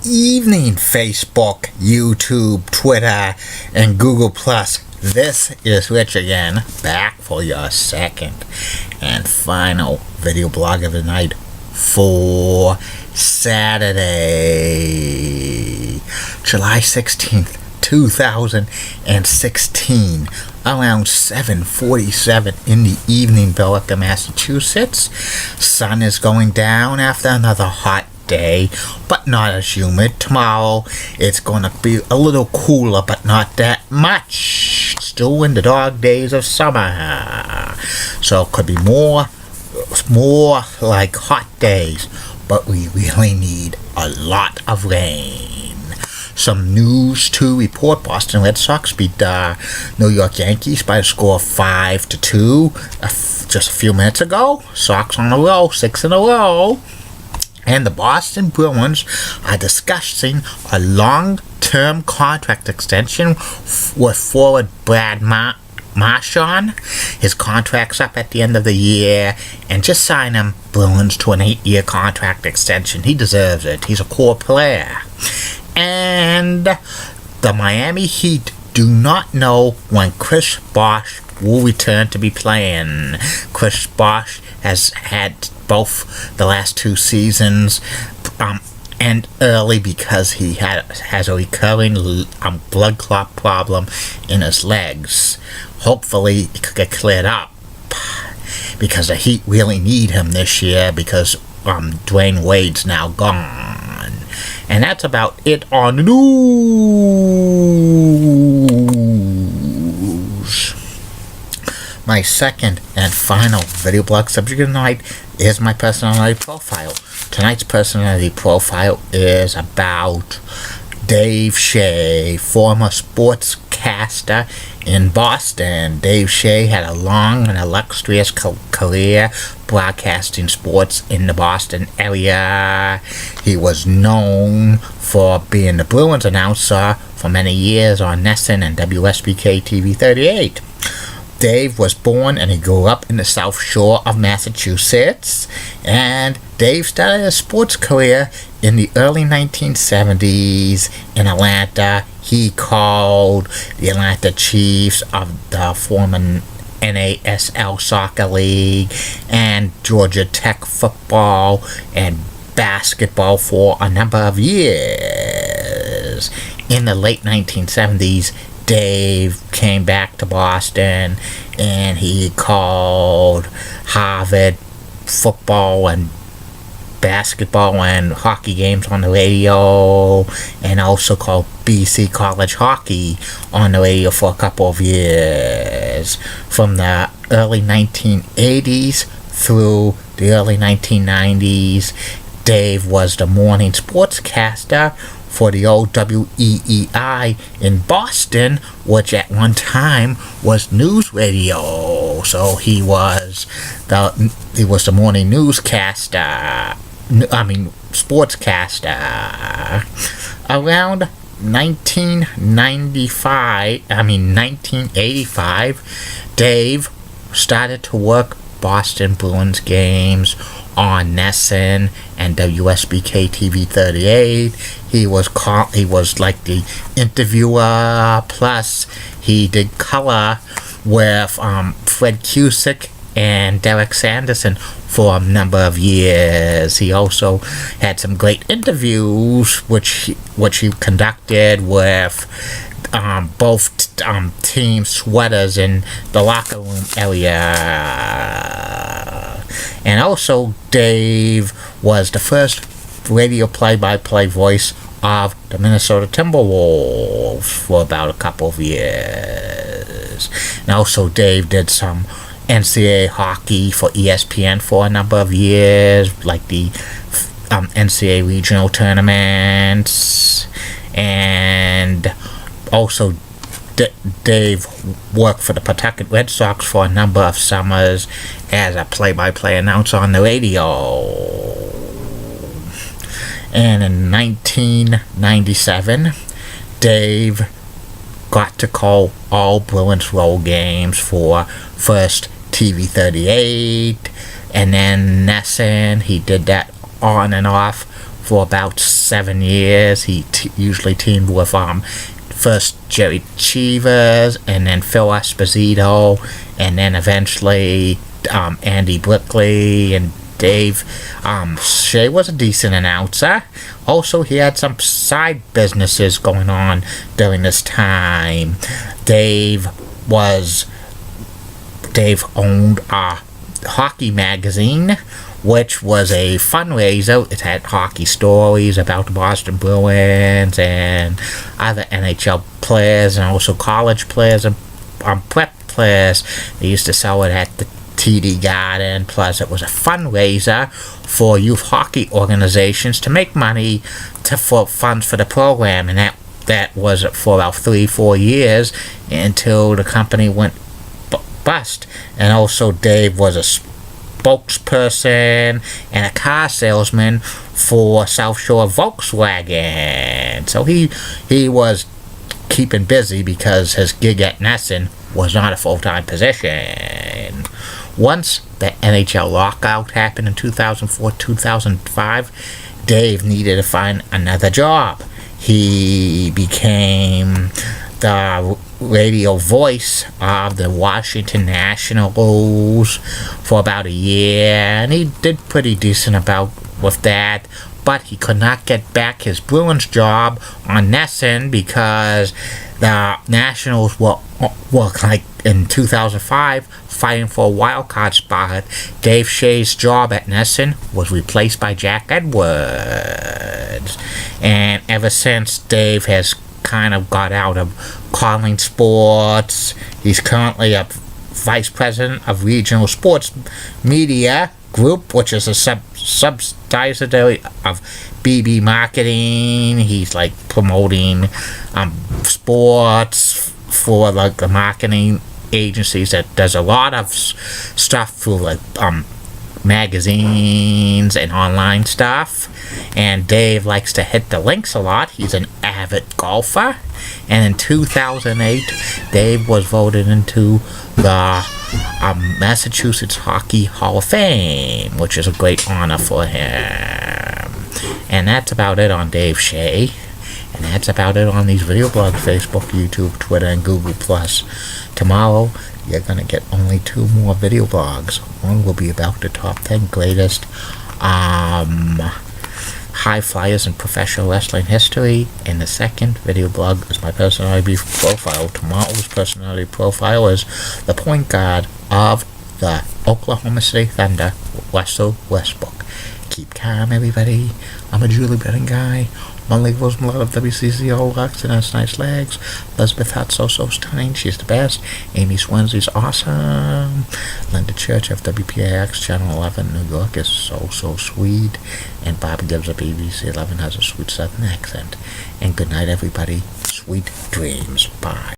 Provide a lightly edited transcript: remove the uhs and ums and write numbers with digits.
evening, Facebook, YouTube, Twitter, and Google+. This is Rich again, back for your second and final video blog of the night for Saturday, July 16th, 2016, around 7:47 in the evening, Billerica, Massachusetts. Sun is going down after another hot day, but not as humid. Tomorrow it's going to be a little cooler, but not that much. Still in the dog days of summer, so it could be more like hot days, but we really need a lot of rain. Some news to report. Boston Red Sox beat the New York Yankees by a score of 5-2 just a few minutes ago. Sox on a roll, 6 in a row. And the Boston Bruins are discussing a long-term contract extension with forward Brad Marchand. His contract's up at the end of the year, and just sign him, Bruins, to an 8-year contract extension. He deserves it. He's a core player. And the Miami Heat do not know when Chris Bosh will return to be playing. Chris Bosh has had both the last 2 seasons and early because he has a recurring blood clot problem in his legs. Hopefully it could get cleared up because the Heat really need him this year because Dwayne Wade's now gone. And that's about it on the news. My second and final video blog subject of the night is my personality profile. Tonight's personality profile is about Dave Shea, former sportscaster in Boston. Dave Shea had a long and illustrious career broadcasting sports in the Boston area. He was known for being the Bruins announcer for many years on NESN and WSBK TV 38. Dave was born and he grew up in the South Shore of Massachusetts, and Dave started his sports career in the early 1970s in Atlanta. He called the Atlanta Chiefs of the former NASL Soccer League and Georgia Tech football and basketball for a number of years. In the late 1970s, Dave came back to Boston and he called Harvard football and basketball and hockey games on the radio, and also called BC College hockey on the radio for a couple of years. From the early 1980s through the early 1990s, Dave was the morning sportscaster for the old WEEI in Boston, which at one time was news radio. So he was the morning newscaster. Sportscaster. Around 1985, Dave started to work Boston Bruins games on NESN and WSBK TV 38. He was like the interviewer, plus he did color with Fred Cusick and Derek Sanderson for a number of years. He also had some great interviews which he conducted with both team sweaters in the locker room area. And also Dave was the first radio play-by-play voice of the Minnesota Timberwolves for about a couple of years. And also Dave did some NCAA hockey for ESPN for a number of years, like the NCAA regional tournaments. And also Dave worked for the Pawtucket Red Sox for a number of summers as a play-by-play announcer on the radio. And in 1997, Dave got to call all Bruins road games for first TV 38, and then NESN. He did that on and off for about 7 years. He usually teamed with first Jerry Cheevers, and then Phil Esposito, and then eventually Andy Brickley and Dave. Shea was a decent announcer. Also, he had some side businesses going on during this time. Dave owned a hockey magazine, which was a fundraiser. It had hockey stories about the Boston Bruins and other NHL players, and also college players and prep players. They used to sell it at the TD Garden. Plus, it was a fundraiser for youth hockey organizations to make money for funds for the program, and that was for about 3-4 years until the company went bust. And also, Dave was a spokesperson and a car salesman for South Shore Volkswagen. So he was keeping busy because his gig at Nesson was not a full-time position. Once the NHL lockout happened in 2004-2005, Dave needed to find another job. He became the radio voice of the Washington Nationals for about a year, and he did pretty decent with that. But he could not get back his Bruins job on Nesson because the Nationals were like in 2005 fighting for a wild card spot. Dave Shea's job at Nesson was replaced by Jack Edwards, and ever since, Dave has kind of got out of calling sports. He's currently a vice president of Regional Sports Media Group, which is a subsidiary of BB Marketing. He's like promoting sports for like the marketing agencies that does a lot of stuff through like magazines and online stuff. And Dave likes to hit the links a lot. He's an avid golfer, and in 2008 Dave was voted into the Massachusetts Hockey Hall of Fame, which is a great honor for him. And that's about it on Dave Shea. And that's about it on these video blogs: Facebook, YouTube, Twitter, and Google+. Tomorrow, you're going to get only 2 more video blogs. One will be about the top 10 greatest high flyers in professional wrestling history, and the second video blog is my personality profile. Tomorrow's personality profile is the point guard of the Oklahoma City Thunder, Russell Westbrook. Keep calm, everybody. I'm a Julie Brennan guy. Molly Rosenblatt of WCCO rocks and has nice legs. Elizabeth Hutt's so stunning. She's the best. Amy Swensley's awesome. Linda Church of WPAX Channel 11 New York is so sweet. And Bob Gibbs of BBC 11 has a sweet southern accent. And good night, everybody. Sweet dreams. Bye.